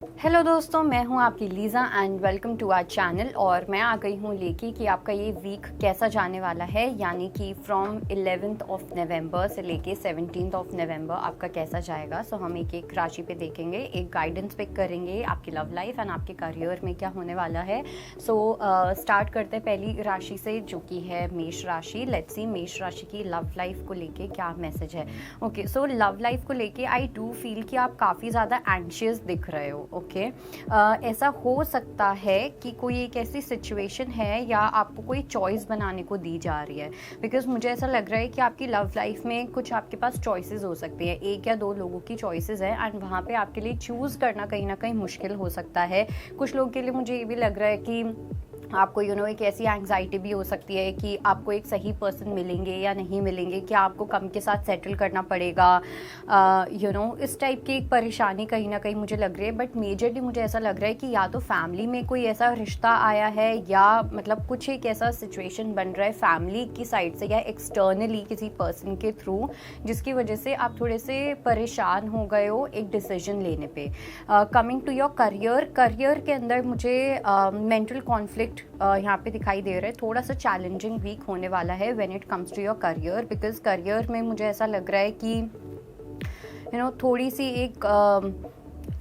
Hello दोस्तों, मैं हूं आपकी Lisa and welcome to our channel. और मैं आ गई हूं लेके कि आपका ये वीक कैसा जाने वाला है, यानी कि फ्रॉम 11th ऑफ नवंबर से लेके 17th ऑफ नवंबर आपका कैसा जाएगा। सो हम एक एक राशि पे देखेंगे, एक गाइडेंस पिक करेंगे आपकी लव लाइफ एंड आपके करियर में क्या होने वाला है। सो स्टार्ट करते हैं पहली राशि से, जो कि है मेष राशि। लेट्स सी मेष राशि की लव लाइफ को लेके क्या मैसेज है। ओके, सो लव लाइफ को लेके आई डू फील कि आप काफ़ी ज़्यादा एंशियस दिख रहे हो। ओके, ऐसा हो सकता है कि कोई एक ऐसी सिचुएशन है या आपको कोई चॉइस बनाने को दी जा रही है, बिकॉज मुझे ऐसा लग रहा है कि आपकी लव लाइफ में कुछ आपके पास चॉइसेस हो सकती है, एक या दो लोगों की चॉइसेस है एंड वहाँ पे आपके लिए चूज़ करना कहीं ना कहीं मुश्किल हो सकता है। कुछ लोगों के लिए मुझे ये भी लग रहा है कि आपको एक ऐसी एंग्जाइटी भी हो सकती है कि आपको एक सही पर्सन मिलेंगे या नहीं मिलेंगे, क्या आपको कम के साथ सेटल करना पड़ेगा, इस टाइप की एक परेशानी कहीं ना कहीं मुझे लग रही है। बट मेजरली मुझे ऐसा लग रहा है कि या तो फैमिली में कोई ऐसा रिश्ता आया है या मतलब कुछ एक ऐसा सिचुएशन बन रहा है फैमिली की साइड से या एक्सटर्नली किसी पर्सन के थ्रू, जिसकी वजह से आप थोड़े से परेशान हो गए हो एक डिसीजन लेने पे। कमिंग टू योर करियर के अंदर मुझे मेंटल कॉन्फ्लिक्ट यहाँ पे दिखाई दे रहा है। थोड़ा सा चैलेंजिंग वीक होने वाला है when it comes to your career, because career में मुझे ऐसा लग रहा है कि थोड़ी सी एक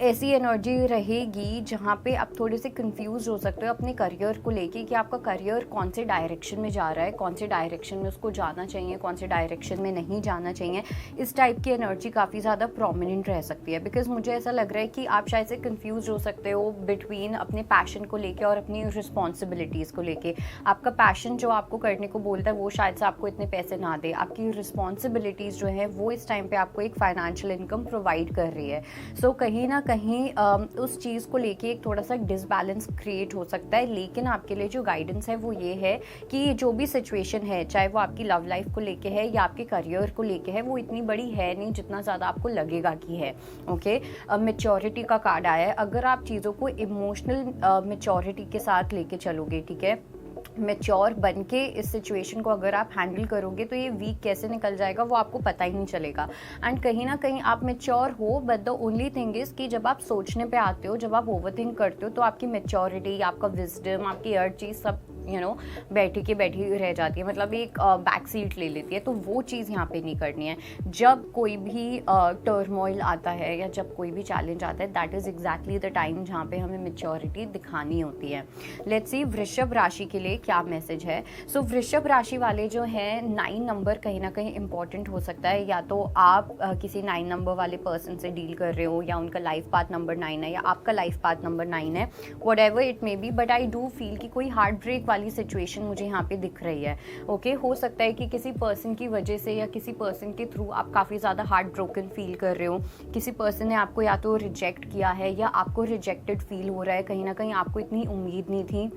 ऐसी एनर्जी रहेगी जहाँ पे आप थोड़े से कंफ्यूज हो सकते हो अपने करियर को लेके कि आपका करियर कौन से डायरेक्शन में जा रहा है, कौन से डायरेक्शन में उसको जाना चाहिए, कौन से डायरेक्शन में नहीं जाना चाहिए। इस टाइप की एनर्जी काफ़ी ज़्यादा प्रोमिनेंट रह सकती है, बिकॉज मुझे ऐसा लग रहा है कि आप शायद से कंफ्यूज हो सकते हो बिटवीन अपने पैशन को लेके और अपनी रिस्पॉन्सिबिलिटीज़ को लेके। आपका पैशन जो आपको करने को बोलता है वो शायद से आपको इतने पैसे ना दे, आपकी रिस्पॉन्सिबिलिटीज़ जो है वो इस टाइम पे आपको एक फाइनेंशियल इनकम प्रोवाइड कर रही है। सो कहीं ना कहीं उस चीज़ को लेके एक थोड़ा सा डिसबैलेंस क्रिएट हो सकता है। लेकिन आपके लिए जो गाइडेंस है वो ये है कि जो भी सिचुएशन है, चाहे वो आपकी लव लाइफ को लेके है या आपके करियर को लेके है, वो इतनी बड़ी है नहीं जितना ज़्यादा आपको लगेगा कि है। ओके, मैच्योरिटी का कार्ड आया है। अगर आप चीज़ों को इमोशनल मैच्योरिटी के साथ लेके चलोगे, ठीक है, मैच्योर बन के इस सिचुएशन को अगर आप हैंडल करोगे, तो ये वीक कैसे निकल जाएगा वो आपको पता ही नहीं चलेगा। एंड कहीं ना कहीं आप मैच्योर हो, but the only thing is कि जब आप सोचने पे आते हो, जब आप ओवरथिंक करते हो, तो आपकी मैच्योरिटी, आपका विजडम, आपकी हर चीज़ सब बैठी के बैठी रह जाती है, मतलब एक बैक सीट ले लेती है। तो वो चीज़ यहाँ पे नहीं करनी है। जब कोई भी टर्मोइल आता है या जब कोई भी चैलेंज आता है, that is exactly the time जहाँ पे हमें मैच्योरिटी दिखानी होती है। लेट्स सी वृषभ राशि के लिए क्या मैसेज है। सो वृषभ राशि वाले जो हैं, 9 नंबर कहीं ना कहीं इंपॉर्टेंट हो सकता है। या तो आप किसी 9 नंबर वाले पर्सन से डील कर रहे हो, या उनका लाइफ पाथ नंबर 9 है, या आपका लाइफ पाथ नंबर 9 है, what ever it may be. But I do feel कि कोई हार्ट ब्रेक वाली सिचुएशन मुझे यहाँ पे दिख रही है। ओके, हो सकता है कि किसी पर्सन की वजह से या किसी पर्सन के थ्रू आप काफ़ी ज़्यादा हार्ट ब्रोकन फील कर रहे हो। किसी पर्सन ने आपको या तो रिजेक्ट किया है या आपको रिजेक्टेड फील हो रहा है। कहीं ना कहीं आपको इतनी उम्मीद नहीं थी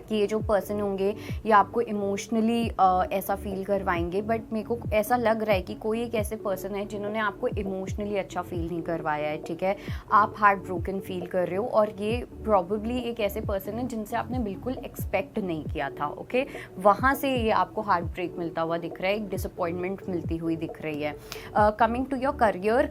कि ये जो पर्सन होंगे ये आपको इमोशनली ऐसा फील करवाएंगे, बट मेरे को ऐसा लग रहा है कि कोई एक ऐसे पर्सन है जिन्होंने आपको इमोशनली अच्छा फील नहीं करवाया है। ठीक है, आप हार्ट ब्रोकन फील कर रहे हो और ये प्रॉबेबली एक ऐसे पर्सन है जिनसे आपने बिल्कुल एक्सपेक्ट नहीं किया था। ओके, वहाँ से ये आपको हार्ट ब्रेक मिलता हुआ दिख रहा है, एक डिसअपॉइंटमेंट मिलती हुई दिख रही है। कमिंग टू योर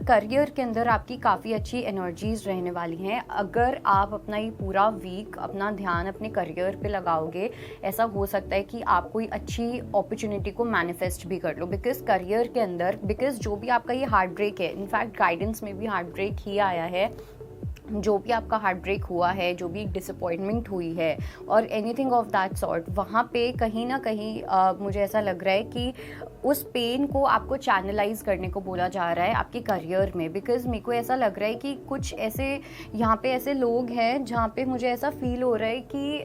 करियर के अंदर आपकी काफ़ी अच्छी एनर्जीज रहने वाली हैं। अगर आप अपना ये पूरा वीक अपना ध्यान अपने करियर पे लगाओगे, ऐसा हो सकता है कि आप कोई अच्छी अपॉर्चुनिटी को मैनिफेस्ट भी कर लो। बिकॉज करियर के अंदर, बिकॉज जो भी आपका ये हार्ट ब्रेक है, इनफैक्ट गाइडेंस में भी हार्ट ब्रेक ही आया है, जो भी आपका हार्ट ब्रेक हुआ है, जो भी डिसअपॉइंटमेंट हुई है और एनीथिंग ऑफ दैट सॉर्ट, वहाँ पे कहीं ना कहीं मुझे ऐसा लग रहा है कि उस पेन को आपको चैनलाइज करने को बोला जा रहा है आपके करियर में। बिकॉज मेरे को ऐसा लग रहा है कि कुछ ऐसे यहाँ पे ऐसे लोग हैं जहाँ पे मुझे ऐसा फील हो रहा है कि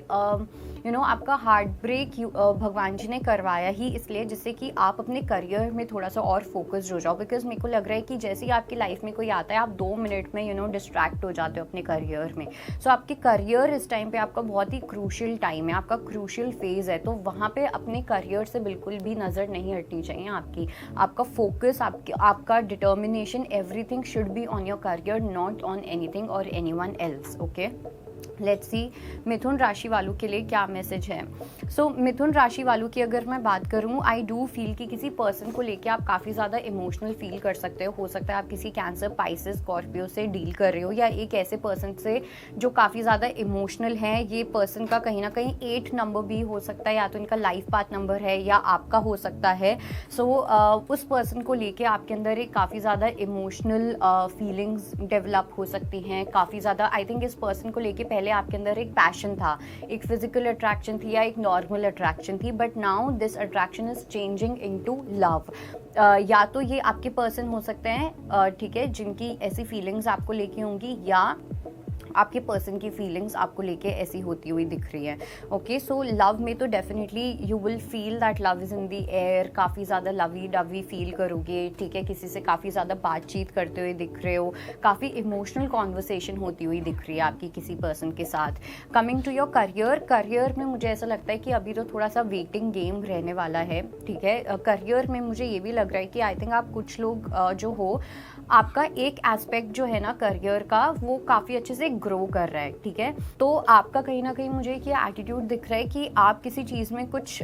आपका हार्ट ब्रेक भगवान जी ने करवाया ही इसलिए जिससे कि आप अपने करियर में थोड़ा सा और फोकस्ड हो जाओ। बिकॉज मेरे को लग रहा है कि जैसे ही आपकी लाइफ में कोई आता है, आप 2 मिनट में डिस्ट्रैक्ट हो जाते हो अपने करियर में। सो आपके करियर इस टाइम पे आपका बहुत ही क्रूशियल टाइम है, आपका क्रूशियल फेज है। तो वहाँ पे अपने करियर से बिल्कुल भी नज़र नहीं हटनी चाहिए आपकी। आपका फोकस, आपका determination, everything should be on your career, not on anything और anyone else. Okay, let's see मिथुन राशि वालों के लिए क्या मैसेज है। सो मिथुन राशि वालों की अगर मैं बात करूं, आई डू फील कि किसी पर्सन को लेके आप काफ़ी ज़्यादा इमोशनल फील कर सकते हो सकता है आप किसी कैंसर, पाइसेस, स्कॉर्पियो से डील कर रहे हो, या एक ऐसे पर्सन से जो काफ़ी ज़्यादा इमोशनल है। ये पर्सन का कहीं ना कहीं 8 नंबर भी हो सकता है, या तो इनका लाइफ पाथ नंबर है या आपका हो सकता है। सो उस पर्सन को लेके आपके अंदर एक काफ़ी ज़्यादा इमोशनल फीलिंग्स डेवलप हो सकती हैं। काफ़ी ज़्यादा आई थिंक इस पर्सन को लेके पहले आपके अंदर एक पैशन था, एक फिजिकल अट्रैक्शन थी या एक नॉर्मल अट्रैक्शन थी, but now this attraction is changing into love. या तो ये आपके पर्सन हो सकते हैं, ठीक है, जिनकी ऐसी फीलिंग्स आपको लेके होंगी, या आपके पर्सन की फीलिंग्स आपको लेके ऐसी होती हुई दिख रही है। ओके, सो लव में तो definitely you will feel that love is in the air, काफ़ी ज़्यादा लवी डवी फील करोगे, ठीक है, किसी से काफ़ी ज़्यादा बातचीत करते हुए दिख रहे हो, काफ़ी इमोशनल कॉन्वर्सेशन होती हुई दिख रही है आपकी किसी पर्सन के साथ। Coming to your career, career में मुझे ऐसा लगता है कि अभी तो थोड़ा सा वेटिंग गेम रहने वाला है, ठीक है। करियर में मुझे ये भी लग रहा है कि आई थिंक आप कुछ लोग जो हो, आपका एक एस्पेक्ट जो है ना करियर का, वो काफ़ी अच्छे से ग्रो कर रहा है, ठीक है। तो आपका कहीं ना कहीं मुझे ये एटीट्यूड दिख रहा है कि आप किसी चीज़ में कुछ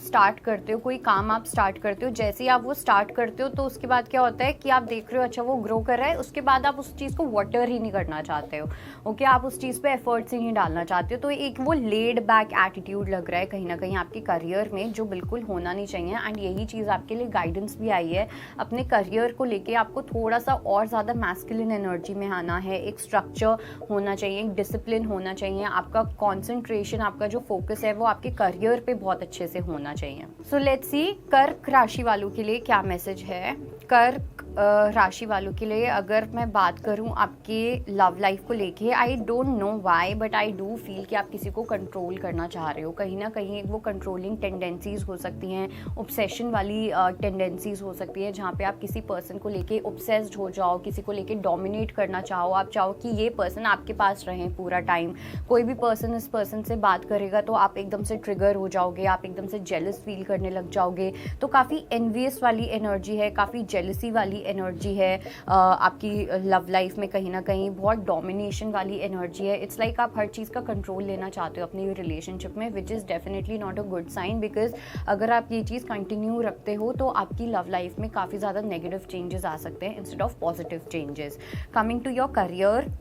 स्टार्ट करते हो, कोई काम आप स्टार्ट करते हो, जैसे ही आप वो स्टार्ट करते हो तो उसके बाद क्या होता है कि आप देख रहे हो अच्छा वो ग्रो कर रहा है, उसके बाद आप उस चीज़ को वाटर ही नहीं करना चाहते हो। ओके, आप उस चीज़ पे एफर्ट्स ही नहीं डालना चाहते हो। तो एक वो लेड बैक एटीट्यूड लग रहा है कहीं ना कहीं आपके करियर में, जो बिल्कुल होना नहीं चाहिए। एंड यही चीज़ आपके लिए गाइडेंस भी आई है, अपने करियर को लेके आपको थोड़ा सा और ज़्यादा मैस्कुलिन एनर्जी में आना है, एक स्ट्रक्चर होना चाहिए, एक डिसिप्लिन होना चाहिए, आपका कॉन्सेंट्रेशन, आपका जो फोकस है वो आपके करियर पे बहुत अच्छे से होना चाहिए। सो लेट्स सी कर्क राशि वालों के लिए क्या मैसेज है। कर्क राशि वालों के लिए अगर मैं बात करूं आपके लव लाइफ को लेके, आई don't know why but I do feel कि आप किसी को कंट्रोल करना चाह रहे हो। कहीं ना कहीं वो कंट्रोलिंग टेंडेंसीज हो सकती हैं, ऑब्सेशन वाली टेंडेंसीज हो सकती है, जहाँ पे आप किसी पर्सन को लेके ऑब्सेस्ड हो जाओ, किसी को लेके डोमिनेट करना चाहो, आप चाहो कि ये पर्सन आपके पास रहे पूरा टाइम। कोई भी पर्सन इस पर्सन से बात करेगा तो आप एकदम से ट्रिगर हो जाओगे, आप एकदम से जेलस फील करने लग जाओगे। तो काफ़ी एनवियस वाली एनर्जी है, काफ़ी जेलसी वाली एनर्जी है आपकी लव लाइफ में। कहीं ना कहीं बहुत डोमिनेशन वाली एनर्जी है। इट्स लाइक आप हर चीज़ का कंट्रोल लेना चाहते हो अपनी रिलेशनशिप में, which is definitely not a good sign, because अगर आप ये चीज़ कंटिन्यू रखते हो तो आपकी लव लाइफ में काफ़ी ज़्यादा नेगेटिव चेंजेस आ सकते हैं instead of positive changes. Coming to your career,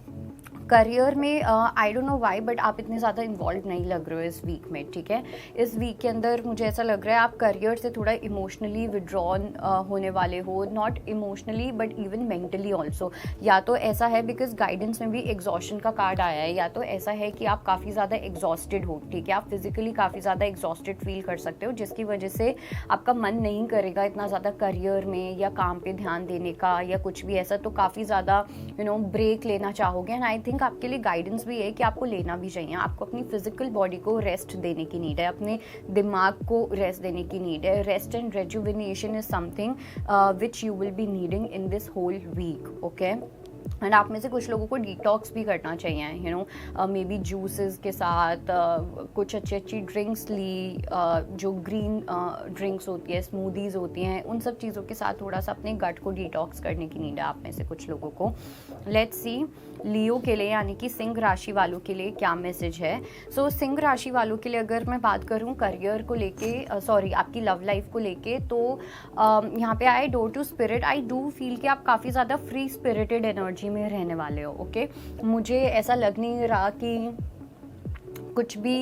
career में I don't know why but आप इतने ज़्यादा इन्वॉल्व नहीं लग रहे हो इस वीक में, ठीक है। इस वीक के अंदर मुझे ऐसा लग रहा है आप करियर से थोड़ा इमोशनली विड्रॉन होने वाले हो, not emotionally but even mentally also. या तो ऐसा है बिकॉज गाइडेंस में भी एग्जॉस्शन का कार्ड आया है, या तो ऐसा है कि आप काफ़ी ज़्यादा एग्जॉस्टेड हो, ठीक है, आप फिजिकली काफ़ी ज़्यादा एग्जॉस्टेड फील कर सकते हो, जिसकी वजह से आपका मन नहीं करेगा इतना ज़्यादा करियर में या काम पे ध्यान देने का या कुछ भी ऐसा। तो काफ़ी ज़्यादा ब्रेक लेना चाहोगे। एंड आई थिंक आपके लिए गाइडेंस भी है कि आपको लेना भी चाहिए। आपको अपनी फिजिकल बॉडी को रेस्ट देने की नीड है, अपने दिमाग को रेस्ट देने की नीड है। Rest and rejuvenation is something which you will be needing in this whole week, okay. And आप में से कुछ लोगों को डिटॉक्स भी करना चाहिए, मे बी जूसेस के साथ कुछ अच्छी ड्रिंक्स ली, जो ग्रीन ड्रिंक्स होती है, स्मूदीज होती हैं, उन सब चीज़ों के साथ थोड़ा सा अपने गट को डिटॉक्स करने की नीड है आप में से कुछ लोगों को। लेट्स सी लियो के लिए यानी कि सिंह राशि वालों के लिए क्या मैसेज है। सो सिंह राशि वालों के लिए अगर मैं बात करूं करियर को लेके, सॉरी आपकी लव लाइफ को लेके, तो यहाँ पे I do to spirit, I do feel कि आप काफ़ी ज़्यादा फ्री स्पिरिटेड एनर्जी में रहने वाले हो, ओके। मुझे ऐसा लग नहीं रहा कि कुछ भी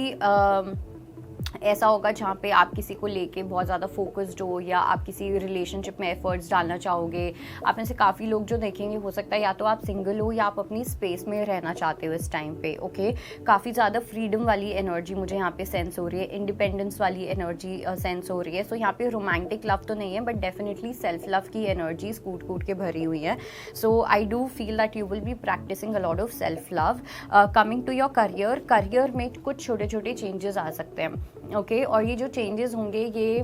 ऐसा होगा जहाँ पे आप किसी को लेके बहुत ज़्यादा फोकस्ड हो या आप किसी रिलेशनशिप में एफर्ट्स डालना चाहोगे। आप में से काफ़ी लोग जो देखेंगे हो सकता है या तो आप सिंगल हो या आप अपनी स्पेस में रहना चाहते हो इस टाइम पे, ओके। काफ़ी ज़्यादा फ्रीडम वाली एनर्जी मुझे यहाँ पे सेंस हो रही है, इंडिपेंडेंस वाली एनर्जी सेंस हो रही है। सो यहाँ पे रोमांटिक लव तो नहीं है बट डेफिनेटली सेल्फ लव की एनर्जी कूट कूट के भरी हुई है। So I do feel that you will be practicing a lot of self love. Coming to your career, career में कुछ छोटे छोटे चेंजेस आ सकते हैं, ओके। और ये जो चेंजेस होंगे ये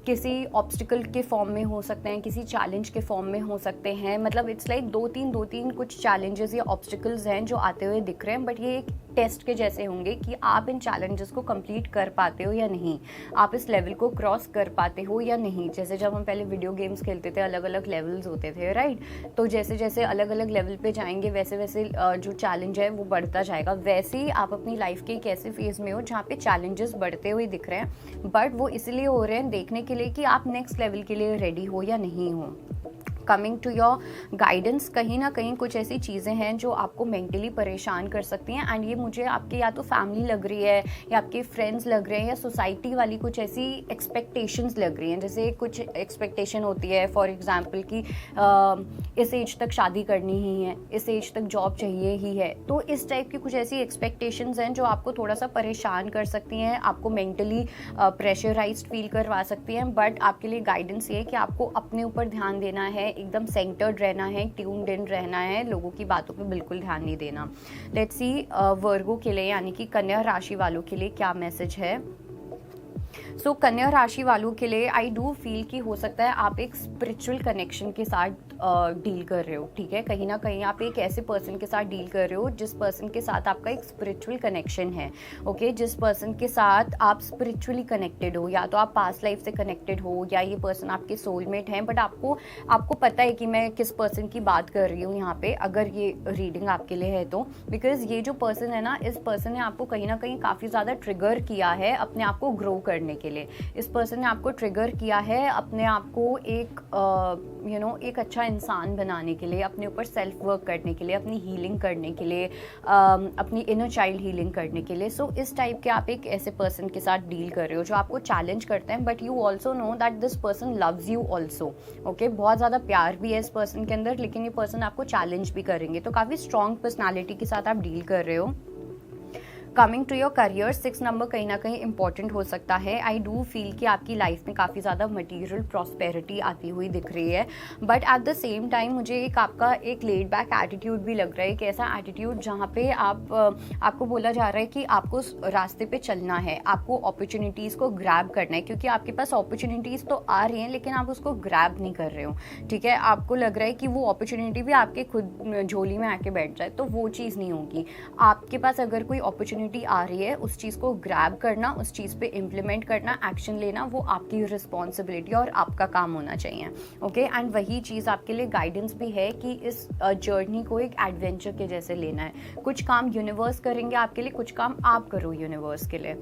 किसी ऑब्स्टिकल के फॉर्म में हो सकते हैं, किसी चैलेंज के फॉर्म में हो सकते हैं। मतलब इट्स लाइक दो तीन कुछ चैलेंजेस या ऑब्स्टिकल्स हैं जो आते हुए दिख रहे हैं, बट ये एक टेस्ट के जैसे होंगे कि आप इन चैलेंजेस को कंप्लीट कर पाते हो या नहीं, आप इस लेवल को क्रॉस कर पाते हो या नहीं। जैसे जब हम पहले वीडियो गेम्स खेलते थे, अलग अलग लेवल्स होते थे, राइट। तो जैसे जैसे अलग अलग लेवल पे जाएंगे वैसे वैसे जो चैलेंज है वो बढ़ता जाएगा। वैसे ही आप अपनी लाइफ के एक ऐसे फेज में हो जहाँ पे चैलेंजेस बढ़ते हुए दिख रहे हैं, बट वो इसलिए हो रहे हैं देखने के लिए कि आप नेक्स्ट लेवल के लिए रेडी हो या नहीं हो। कमिंग टू योर गाइडेंस, कहीं ना कहीं कुछ ऐसी चीज़ें हैं जो आपको मेंटली परेशान कर सकती हैं, एंड ये मुझे आपके या तो फैमिली लग रही है या आपके फ्रेंड्स लग रहे हैं या सोसाइटी वाली कुछ ऐसी एक्सपेक्टेशंस लग रही हैं। जैसे कुछ एक्सपेक्टेशन होती है फॉर एग्जांपल कि इस एज तक शादी करनी ही है, इस एज तक जॉब चाहिए ही है। तो इस टाइप की कुछ ऐसी एक्सपेक्टेशंस हैं जो आपको थोड़ा सा परेशान कर सकती हैं, आपको मेंटली प्रेशराइज्ड फील करवा सकती हैं। बट आपके लिए गाइडेंस ये है कि आपको अपने ऊपर ध्यान देना है, एकदम सेंटर्ड रहना है, ट्यून्ड इन रहना है, लोगों की बातों पे बिल्कुल ध्यान नहीं देना। लेट्स सी वर्गो के लिए यानी कि कन्या राशि वालों के लिए क्या मैसेज है। सो कन्या राशि वालों के लिए आई डू फील कि हो सकता है आप एक स्पिरिचुअल कनेक्शन के साथ डील कर रहे हो, ठीक है। कहीं ना कहीं आप एक ऐसे पर्सन के साथ डील कर रहे हो जिस पर्सन के साथ आपका एक स्पिरिचुअल कनेक्शन है, ओके। जिस पर्सन के साथ आप स्पिरिचुअली कनेक्टेड हो, या तो आप पास्ट लाइफ से कनेक्टेड हो या ये पर्सन आपके सोलमेट हैं। बट आपको पता है कि मैं किस पर्सन की बात कर रही हूँ यहाँ पे, अगर ये रीडिंग आपके लिए है तो। बिकॉज ये जो पर्सन है ना, इस पर्सन ने आपको कहीं ना कहीं काफ़ी ज़्यादा ट्रिगर किया है अपने आप को ग्रो करने के लिए। इस पर्सन ने आपको ट्रिगर किया है अपने आप को एक एक अच्छा इंसान बनाने के लिए, अपने ऊपर सेल्फ वर्क करने के लिए, अपनी हीलिंग करने के लिए, अपनी इनर चाइल्ड हीलिंग करने के लिए। सो इस टाइप के आप एक ऐसे पर्सन के साथ डील कर रहे हो जो आपको चैलेंज करते हैं, but you also know that this person loves you also, okay. बहुत ज़्यादा प्यार भी है इस पर्सन के अंदर, लेकिन ये पर्सन आपको चैलेंज भी करेंगे। तो काफ़ी स्ट्रॉन्ग पर्सनैलिटी के साथ आप डील कर रहे हो। Coming to your career, 6 number कहीं ना कहीं इंपॉर्टेंट हो सकता है। आई डू फील कि आपकी लाइफ में काफ़ी ज़्यादा मटेरियल प्रॉस्पेरिटी आती हुई दिख रही है, but at the same time मुझे आपका एक लेड बैक एटीट्यूड भी लग रहा है, कि ऐसा एटीट्यूड जहाँ पे आपको बोला जा रहा है कि आपको रास्ते पे चलना है, आपको अपॉर्चुनिटीज़ को ग्रैब करना है, क्योंकि आपके पास अपॉर्चुनिटीज़ तो आ रही हैं लेकिन आप उसको ग्रैब नहीं कर रहे हो, ठीक है। आपको लग रहा है कि वो अपॉर्चुनिटी भी आपके खुद झोली में आके बैठ जाए, तो वो चीज़ नहीं होगी। आपके पास अगर कोई अपॉर्चुनिटी आ रही है, उस चीज़ को ग्रैब करना, उस चीज़ पे इम्प्लीमेंट करना, एक्शन लेना, वो आपकी रिस्पॉन्सिबिलिटी और आपका काम होना चाहिए, ओके। एंड वही चीज़ आपके लिए गाइडेंस भी है कि इस जर्नी को एक एडवेंचर के जैसे लेना है। कुछ काम यूनिवर्स करेंगे आपके लिए, कुछ काम आप करो यूनिवर्स के लिए,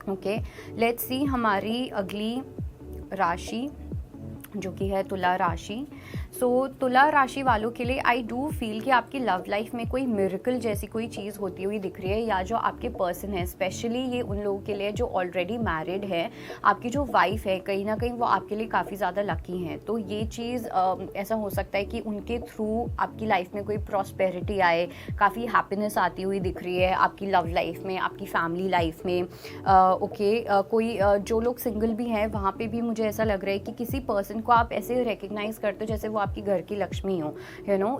ओके। लेट्स सी हमारी अगली राशि जो कि है तुला राशि। सो तुला राशि वालों के लिए आई डू फील कि आपकी लव लाइफ में कोई मिरेकल जैसी कोई चीज़ होती हुई दिख रही है, या जो आपके पर्सन है, स्पेशली ये उन लोगों के लिए जो ऑलरेडी मैरिड है, आपकी जो वाइफ है कहीं ना कहीं वो आपके लिए काफ़ी ज़्यादा लकी हैं। तो ये चीज़ ऐसा हो सकता है कि उनके थ्रू आपकी लाइफ में कोई प्रॉस्पेरिटी आए, काफ़ी हैप्पीनेस आती हुई दिख रही है आपकी लव लाइफ में, आपकी फैमिली लाइफ में, ओके। कोई जो लोग सिंगल भी हैं वहाँ पे भी मुझे ऐसा लग रहा है कि किसी पर्सन को आप ऐसे रिकग्नाइज करते हो जैसे वो आपकी घर की लक्ष्मी हो,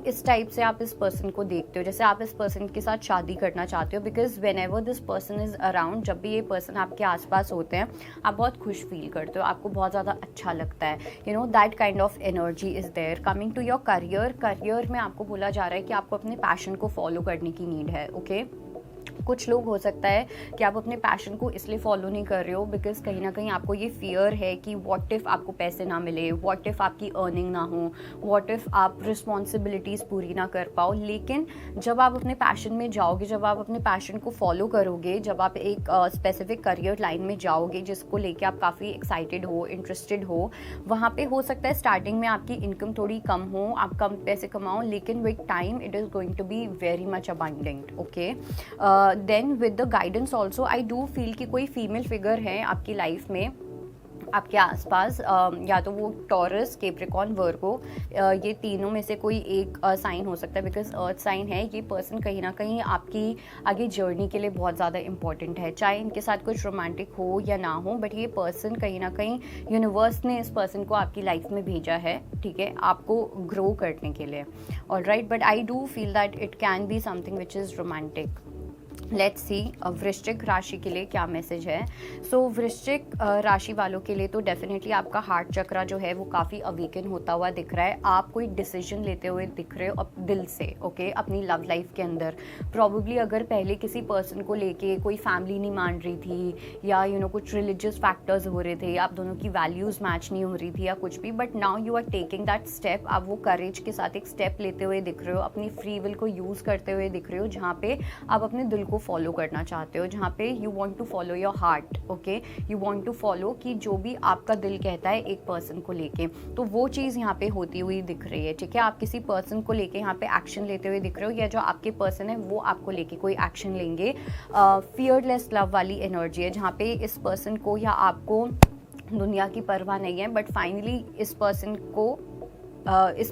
इस टाइप से आप इस पर्सन को देखते हो, जैसे आप इस पर्सन के साथ शादी करना चाहते हो। Because when ever this person is around, जब भी ये पर्सन आपके आसपास होते हैं, आप बहुत खुश फील करते हो, आपको बहुत ज़्यादा अच्छा लगता है, that kind of energy is there. Coming to your career में आपको बोला जा रहा है कि आपको अपने पैशन को फॉलो करने की नीड है, ओके। कुछ लोग हो सकता है कि आप अपने पैशन को इसलिए फॉलो नहीं कर रहे हो बिकॉज कहीं ना कहीं आपको ये फियर है कि व्हाट इफ़ आपको पैसे ना मिले, व्हाट इफ़ आपकी अर्निंग ना हो, व्हाट इफ़ आप रिस्पॉन्सिबिलिटीज़ पूरी ना कर पाओ। लेकिन जब आप अपने पैशन में जाओगे, जब आप अपने पैशन को फॉलो करोगे, जब आप एक स्पेसिफिक करियर लाइन में जाओगे जिसको लेके आप काफ़ी एक्साइटेड हो, इंटरेस्टेड हो, वहाँ पे हो सकता है स्टार्टिंग में आपकी इनकम थोड़ी कम हो, आप कम पैसे कमाओ, लेकिन with time it is going to be very much abundant, okay. Then with the guidance also I do feel कि कोई फीमेल फिगर है आपकी लाइफ में, आपके आसपास, या तो वो टॉरस, कैप्रिकॉर्न, वर्गो, ये तीनों में से कोई एक साइन हो सकता है। बिकॉज अर्थ साइन है, ये पर्सन कहीं ना कहीं आपकी आगे जर्नी के लिए बहुत ज़्यादा इंपॉर्टेंट है, चाहे इनके साथ कुछ रोमांटिक हो या ना हो, बट ये पर्सन कहीं ना कहीं यूनिवर्स ने इस पर्सन को आपकी लाइफ में भेजा है, ठीक है, आपको ग्रो करने के लिए, alright. But I do feel that it can be something which is romantic, let's see वृश्चिक राशि के लिए क्या मैसेज है। सो वृश्चिक राशि वालों के लिए तो डेफिनेटली आपका हार्ट चक्रा जो है वो काफ़ी अवीकन होता हुआ दिख रहा है। आप कोई डिसीजन लेते हुए दिख रहे हो अब दिल से, ओके, अपनी लव लाइफ के अंदर। प्रॉब्ली अगर पहले किसी पर्सन को लेके कोई फैमिली नहीं मान रही थी या कुछ रिलीजियस फैक्टर्स हो रहे थे, आप दोनों की वैल्यूज़ मैच नहीं हो रही थी या कुछ भी, but now you are taking that step. आप वो करेज के साथ एक स्टेप लेते हुए दिख रहे हो, अपनी फ्री विल को यूज़ करते हुए दिख रहे हो, जहाँ पे आप अपने दिल को फॉलो करना चाहते हो, जहाँ पे you want to follow your heart, okay, you want to follow कि जो भी आपका दिल कहता है एक पर्सन को लेके, तो वो चीज़ यहाँ पे होती हुई दिख रही है, ठीक है। आप किसी पर्सन को लेके यहाँ पे एक्शन लेते हुए दिख रहे हो, या जो आपके पर्सन है वो आपको लेके कोई एक्शन लेंगे। फियरलेस लव वाली एनर्जी है, जहाँ पे इस पर्सन को या आपको दुनिया की परवाह नहीं है, बट फाइनली इस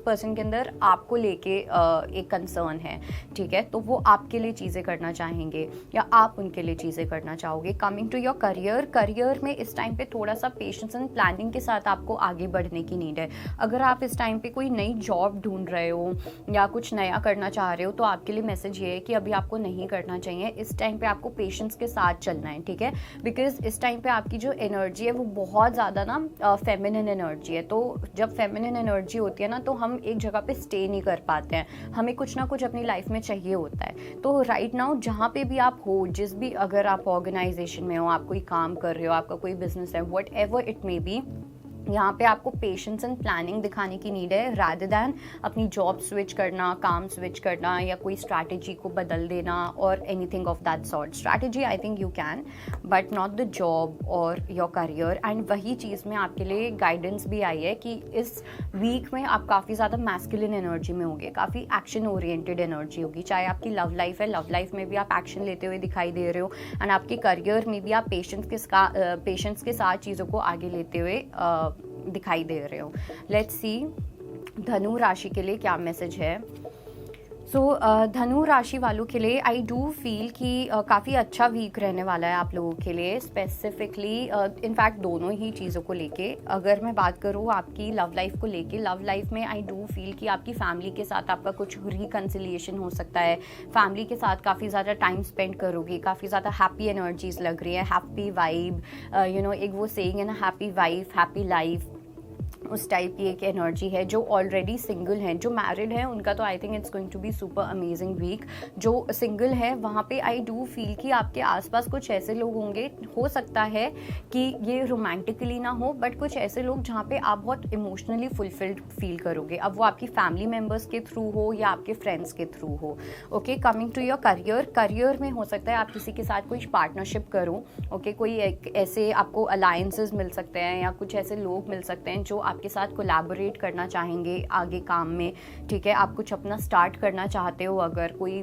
पर्सन के अंदर आपको लेके एक कंसर्न है, ठीक है। तो वो आपके लिए चीज़ें करना चाहेंगे या आप उनके लिए चीज़ें करना चाहोगे। कमिंग टू योर करियर में इस टाइम पे थोड़ा सा पेशेंस एंड प्लानिंग के साथ आपको आगे बढ़ने की नीड है। अगर आप इस टाइम पे कोई नई जॉब ढूंढ रहे हो या कुछ नया करना चाह रहे हो, तो आपके लिए मैसेज ये है कि अभी आपको नहीं करना चाहिए। इस टाइम पे आपको पेशेंस के साथ चलना है, ठीक है, बिकॉज इस टाइम पे आपकी जो एनर्जी है वो बहुत ज़्यादा ना फेमिनिन एनर्जी है। तो जब फेमिनिन एनर्जी होती है ना, तो हम एक जगह पे स्टे नहीं कर पाते हैं, हमें कुछ ना कुछ अपनी लाइफ में चाहिए होता है। तो राइट नाउ जहाँ पे भी आप हो, अगर आप ऑर्गेनाइजेशन में हो, आप कोई काम कर रहे हो, आपका कोई बिजनेस है, what ever it may be, यहाँ पे आपको पेशेंस एंड प्लानिंग दिखाने की नीड है, रादर दैन अपनी जॉब स्विच करना, काम स्विच करना या कोई स्ट्रैटेजी को बदल देना और anything of that sort. Strategy I think you can, but not the job और योर करियर। एंड वही चीज़ में आपके लिए गाइडेंस भी आई है कि इस वीक में आप काफ़ी ज़्यादा मैस्कुलिन एनर्जी में होंगे, काफ़ी एक्शन ओरिएंटेड एनर्जी होगी। चाहे आपकी लव लाइफ है, लव लाइफ में भी आप एक्शन लेते हुए दिखाई दे रहे हो, एंड आपके करियर में भी आप पेशेंस के साथ चीज़ों को आगे लेते हुए दिखाई दे रहे हो। लेट्स सी धनु राशि के लिए क्या मैसेज है। सो धनु राशि वालों के लिए आई डू फील कि काफ़ी अच्छा वीक रहने वाला है आप लोगों के लिए, स्पेसिफिकली इनफैक्ट दोनों ही चीज़ों को लेके। अगर मैं बात करूँ आपकी लव लाइफ को लेके, लव लाइफ में आई डू फील कि आपकी फैमिली के साथ आपका कुछ रिकन्सिलिएशन हो सकता है, फैमिली के साथ काफ़ी ज़्यादा टाइम स्पेंड करोगे, काफ़ी ज़्यादा हैप्पी एनर्जीज लग रही है, हैप्पी वाइब, एक वो सेइंग है ना, हैप्पी वाइफ हैप्पी लाइफ, उस टाइप की एक एनर्जी है। जो ऑलरेडी सिंगल हैं, जो मैरिड हैं, उनका तो I think it's going to be super amazing week. जो सिंगल है वहाँ पे आई डू फील कि आपके आसपास कुछ ऐसे लोग होंगे, हो सकता है कि ये रोमांटिकली ना हो, बट कुछ ऐसे लोग जहाँ पे आप बहुत इमोशनली फुलफिल्ड फील करोगे। अब वो आपकी फैमिली मेम्बर्स के थ्रू हो या आपके फ्रेंड्स के थ्रू हो, okay. Coming to your career में हो सकता है आप किसी के साथ कोई पार्टनरशिप करो, ओके। कोई ऐसे आपको अलायंसेस मिल सकते हैं या कुछ ऐसे लोग मिल सकते हैं जो आपके साथ कोलैबोरेट करना चाहेंगे आगे काम में, ठीक है। आप कुछ अपना स्टार्ट करना चाहते हो, अगर कोई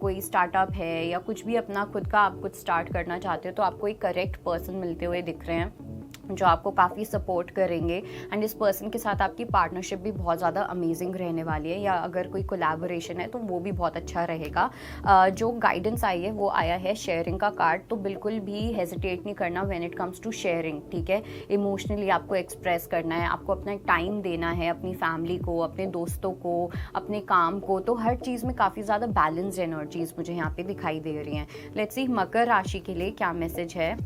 कोई स्टार्टअप है या कुछ भी अपना खुद का आप कुछ स्टार्ट करना चाहते हो, तो आपको एक करेक्ट पर्सन मिलते हुए दिख रहे हैं जो आपको काफ़ी सपोर्ट करेंगे। एंड इस पर्सन के साथ आपकी पार्टनरशिप भी बहुत ज़्यादा अमेजिंग रहने वाली है, या अगर कोई कोलैबोरेशन है तो वो भी बहुत अच्छा रहेगा। जो गाइडेंस आई है वो आया है शेयरिंग का कार्ड, तो बिल्कुल भी हेजिटेट नहीं करना when it comes to sharing, ठीक है। इमोशनली आपको एक्सप्रेस करना है, आपको अपना टाइम देना है अपनी फैमिली को, अपने दोस्तों को, अपने काम को, तो हर चीज़ में काफ़ी ज़्यादा बैलेंस्ड एनर्जीज मुझे यहाँ पे दिखाई दे रही हैं। लेट्स सी मकर राशि के लिए क्या मैसेज है।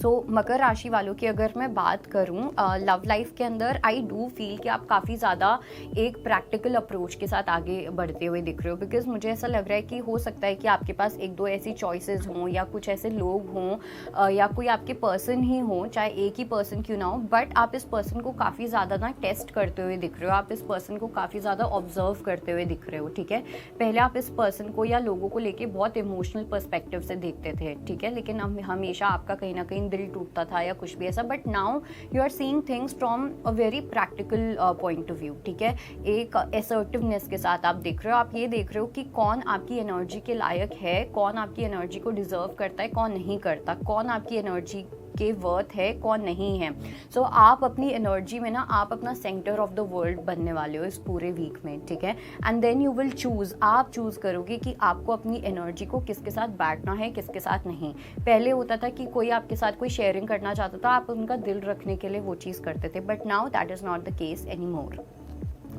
मकर राशि वालों की अगर मैं बात करूं लव लाइफ के अंदर, आई डू फील कि आप काफ़ी ज़्यादा एक प्रैक्टिकल अप्रोच के साथ आगे बढ़ते हुए दिख रहे हो, बिकॉज मुझे ऐसा लग रहा है कि हो सकता है कि आपके पास एक दो ऐसी चॉइसेस हों या कुछ ऐसे लोग हों या कोई आपके पर्सन ही हो, चाहे एक ही पर्सन क्यों ना हो, बट आप इस पर्सन को काफ़ी ज़्यादा ना टेस्ट करते हुए दिख रहे हो, आप इस पर्सन को काफ़ी ज़्यादा ऑब्जर्व करते हुए दिख रहे हो, ठीक है। पहले आप इस पर्सन को या लोगों को लेके बहुत इमोशनल पर्सपेक्टिव से देखते थे, ठीक है, लेकिन हमेशा आपका कहीं ना कहीं दिल टूटता था या कुछ भी ऐसा, but now you are seeing things from a very practical point of view, ठीक है। एक असर्टिवनेस के साथ आप देख रहे हो, आप ये देख रहे हो कि कौन आपकी एनर्जी के लायक है, कौन आपकी एनर्जी को डिजर्व करता है, कौन नहीं करता, कौन आपकी एनर्जी के वर्थ है, कौन नहीं है। सो आप अपनी एनर्जी में ना आप अपना सेंटर ऑफ द वर्ल्ड बनने वाले हो इस पूरे वीक में, ठीक है। And then you will choose, आप चूज करोगे कि आपको अपनी एनर्जी को किसके साथ बैठना है, किसके साथ नहीं। पहले होता था कि कोई आपके साथ कोई शेयरिंग करना चाहता था, आप उनका दिल रखने के लिए वो चीज़ करते थे, but now that is not the case any more,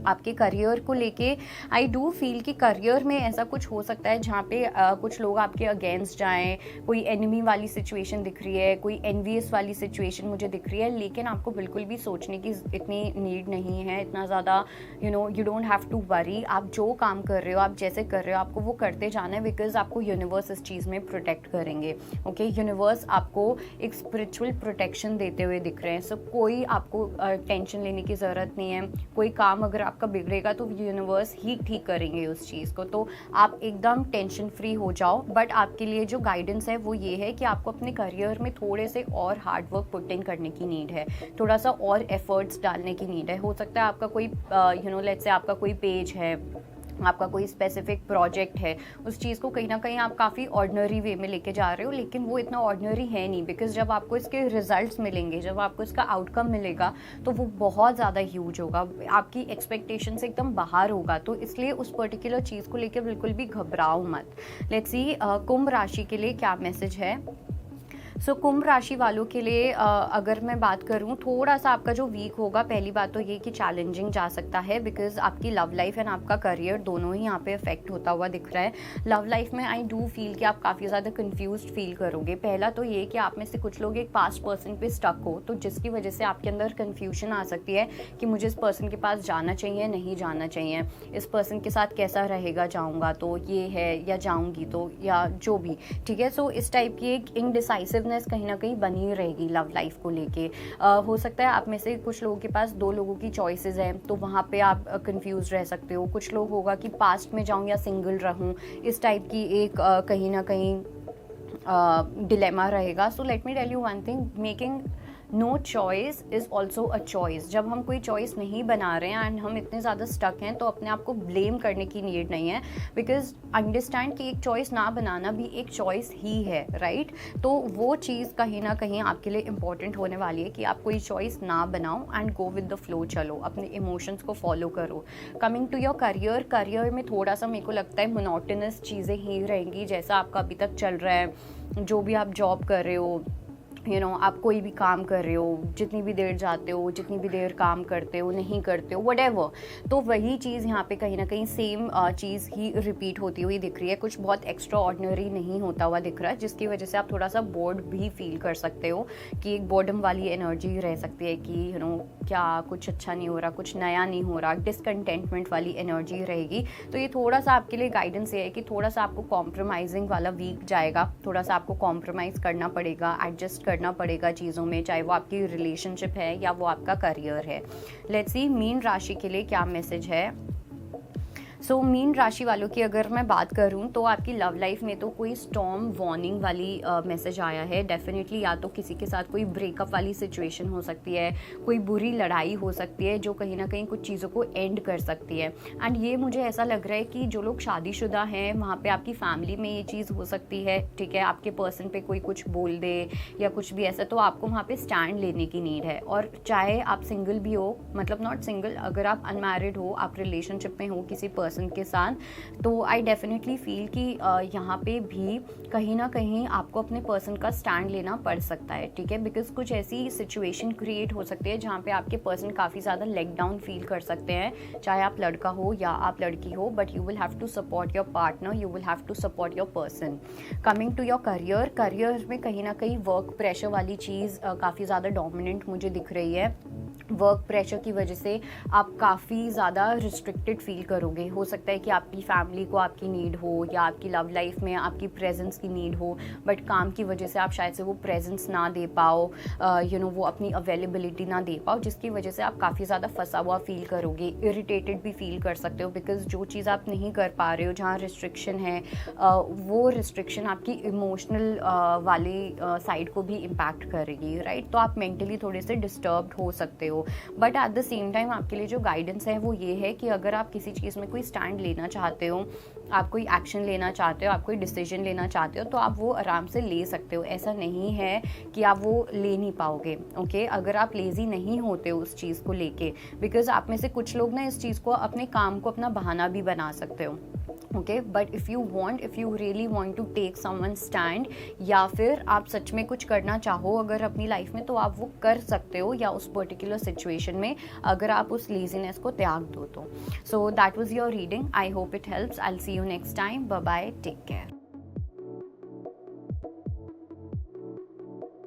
आपके करियर को लेके आई डू फील कि करियर में ऐसा कुछ हो सकता है जहाँ पे कुछ लोग आपके अगेंस्ट जाएं, कोई एनिमी वाली सिचुएशन दिख रही है, कोई एनवियस वाली सिचुएशन मुझे दिख रही है, लेकिन आपको बिल्कुल भी सोचने की इतनी नीड नहीं है, इतना ज़्यादा you don't have to worry. आप जो काम कर रहे हो, आप जैसे कर रहे हो, आपको वो करते जाना है, बिकॉज आपको यूनिवर्स इस चीज़ में प्रोटेक्ट करेंगे। ओके, यूनिवर्स आपको एक स्पिरिचुअल प्रोटेक्शन देते हुए दिख रहे हैं। सो कोई आपको टेंशन लेने की ज़रूरत नहीं है। कोई काम अगर आपका बिगड़ेगा तो यूनिवर्स ही ठीक करेंगे उस चीज़ को, तो आप एकदम टेंशन फ्री हो जाओ। बट आपके लिए जो गाइडेंस है वो ये है कि आपको अपने करियर में थोड़े से और हार्ड वर्क पुट इन करने की नीड है, थोड़ा सा और एफर्ट्स डालने की नीड है। हो सकता है आपका कोई लेट्स से आपका कोई पेज है, आपका कोई स्पेसिफिक प्रोजेक्ट है, उस चीज़ को कहीं ना कहीं आप काफ़ी ऑर्डिनरी वे में लेके जा रहे हो, लेकिन वो इतना ऑर्डिनरी है नहीं, बिकॉज जब आपको इसके रिजल्ट्स मिलेंगे, जब आपको इसका आउटकम मिलेगा तो वो बहुत ज़्यादा ह्यूज होगा, आपकी एक्सपेक्टेशन से एकदम बाहर होगा। तो इसलिए उस पर्टिकुलर चीज़ को लेकर बिल्कुल भी घबराओ मत। लेट्स सी कुंभ राशि के लिए क्या मैसेज है। सो कुंभ राशि वालों के लिए अगर मैं बात करूं, थोड़ा सा आपका जो वीक होगा, पहली बात तो ये कि चैलेंजिंग जा सकता है, बिकॉज आपकी लव लाइफ एंड आपका करियर दोनों ही यहाँ पे अफेक्ट होता हुआ दिख रहा है। लव लाइफ में आई डू फील कि आप काफ़ी ज़्यादा कन्फ्यूज्ड फील करोगे। पहला तो ये कि आप में से कुछ लोग एक पास्ट पर्सन पे स्टक हो, तो जिसकी वजह से आपके अंदर कन्फ्यूजन आ सकती है कि मुझे इस पर्सन के पास जाना चाहिए, नहीं जाना चाहिए, इस पर्सन के साथ कैसा रहेगा, जाऊँगा तो ये है या जाऊँगी तो, या जो भी, ठीक है। सो इस टाइप की एक इनडिसाइसिवनेस कहीं ना कहीं बनी रहेगी लव लाइफ को लेके। हो सकता है आप में से कुछ लोगों के पास दो लोगों की चॉइसेस हैं, तो वहाँ पे आप कंफ्यूज रह सकते हो। कुछ लोग होगा कि पास्ट में जाऊँ या सिंगल रहूँ, इस टाइप की एक कहीं ना कहीं डिलेमा रहेगा। So let me tell you one thing, making no choice is also a choice. जब हम कोई चॉइस नहीं बना रहे हैं एंड हम इतने ज़्यादा स्टक हैं, तो अपने आप को ब्लेम करने की नीड नहीं है, बिकॉज अंडरस्टैंड कि एक चॉइस ना बनाना भी एक चॉइस ही है, राइट। तो वो चीज़ कहीं ना कहीं आपके लिए इंपॉर्टेंट होने वाली है कि आप कोई चॉइस ना बनाओ and go with the flow, चलो अपने इमोशंस को फॉलो करो। Coming to your career, career में थोड़ा सा मेरे को लगता है मोनोटोनस चीज़ें ही रहेंगी, जैसा आपका अभी तक चल रहा है। जो भी आप जॉब कर रहे हो, आप कोई भी काम कर रहे हो, जितनी भी देर जाते हो, जितनी भी देर काम करते हो, नहीं करते हो, व्हाटएवर, तो वही चीज़ यहाँ पे कहीं ना कहीं सेम चीज़ ही रिपीट होती हुई दिख रही है। कुछ बहुत एक्स्ट्रा ऑर्डिनरी नहीं होता हुआ दिख रहा है, जिसकी वजह से आप थोड़ा सा बोर्ड भी फील कर सकते हो, कि एक बोर्डम वाली एनर्जी रह सकती है कि क्या कुछ अच्छा नहीं हो रहा, कुछ नया नहीं हो रहा, डिसकंटेंटमेंट वाली एनर्जी रहेगी। तो ये थोड़ा सा आपके लिए गाइडेंस ये है कि थोड़ा सा आपको कॉम्प्रोमाइजिंग वाला वीक जाएगा, थोड़ा सा आपको कॉम्प्रोमाइज़ करना पड़ेगा, एडजस्ट करना पड़ेगा चीज़ों में, चाहे वो आपकी रिलेशनशिप है या वो आपका करियर है। लेट्स सी मीन राशि के लिए क्या मैसेज है। सो मीन राशि वालों की अगर मैं बात करूं, तो आपकी लव लाइफ में तो कोई स्टॉर्म वार्निंग वाली मैसेज आया है डेफिनेटली। या तो किसी के साथ कोई ब्रेकअप वाली सिचुएशन हो सकती है, कोई बुरी लड़ाई हो सकती है जो कहीं ना कहीं कुछ चीज़ों को एंड कर सकती है। एंड ये मुझे ऐसा लग रहा है कि जो लोग शादीशुदा हैं, वहाँ पे आपकी फैमिली में ये चीज़ हो सकती है, ठीक है। आपके पर्सन पे कोई कुछ बोल दे या कुछ भी ऐसा, तो आपको वहाँ पे स्टैंड लेने की नीड है। और चाहे आप सिंगल भी हो, मतलब नॉट सिंगल, अगर आप अनमैरिड हो, आप रिलेशनशिप में हो किसी पर्सन के साथ, तो आई डेफिनेटली फील कि यहाँ पे भी कहीं ना कहीं आपको अपने पर्सन का स्टैंड लेना पड़ सकता है, ठीक है। बिकॉज कुछ ऐसी सिचुएशन क्रिएट हो सकती है जहाँ पे आपके पर्सन काफ़ी ज़्यादा लेट डाउन फील कर सकते हैं, चाहे आप लड़का हो या आप लड़की हो, but you will have to support your partner, you will have to support your person. Coming to your career, career में कहीं ना कहीं वर्क प्रेशर वाली चीज़ काफ़ी ज़्यादा डोमिनेंट मुझे दिख रही है। वर्क प्रेशर की वजह से आप काफ़ी ज़्यादा रिस्ट्रिक्टेड फील करोगे। हो सकता है कि आपकी फैमिली को आपकी नीड हो, या आपकी लव लाइफ में आपकी प्रेजेंस की नीड हो, बट काम की वजह से आप शायद से वो प्रेजेंस ना दे पाओ, वो अपनी अवेलेबिलिटी ना दे पाओ, जिसकी वजह से आप काफ़ी ज़्यादा फंसा हुआ फील करोगे, इरिटेटेड भी फील कर सकते हो, बिकॉज जो चीज़ आप नहीं कर पा रहे हो, जहाँ रिस्ट्रिक्शन है, वो रिस्ट्रिक्शन आपकी इमोशनल वाले साइड को भी इम्पैक्ट करेगी, राइट। तो आप मेंटली थोड़े से डिस्टर्ब्ड हो सकते हो। But at the same time आपके लिए जो गाइडेंस है वो ये है कि अगर आप किसी चीज़ में कोई स्टैंड लेना चाहते हो, आप कोई एक्शन लेना चाहते हो, आप कोई डिसीजन लेना चाहते हो, तो आप वो आराम से ले सकते हो। ऐसा नहीं है कि आप वो ले नहीं पाओगे, ओके। अगर आप लेज़ी नहीं होते हो उस चीज़ को लेके, बिकॉज आप में से कुछ लोग ना इस चीज़ को, अपने काम को अपना बहाना भी बना सकते हो, okay, but if you really want to take someone stand, या फिर आप सच में कुछ करना चाहो अगर अपनी लाइफ में, तो आप वो कर सकते हो, या उस पर्टिकुलर सिचुएशन में अगर आप उस लेजीनेस को त्याग दो तो. So that was your reading. I hope it helps. I will see you next time. Bye bye, take care.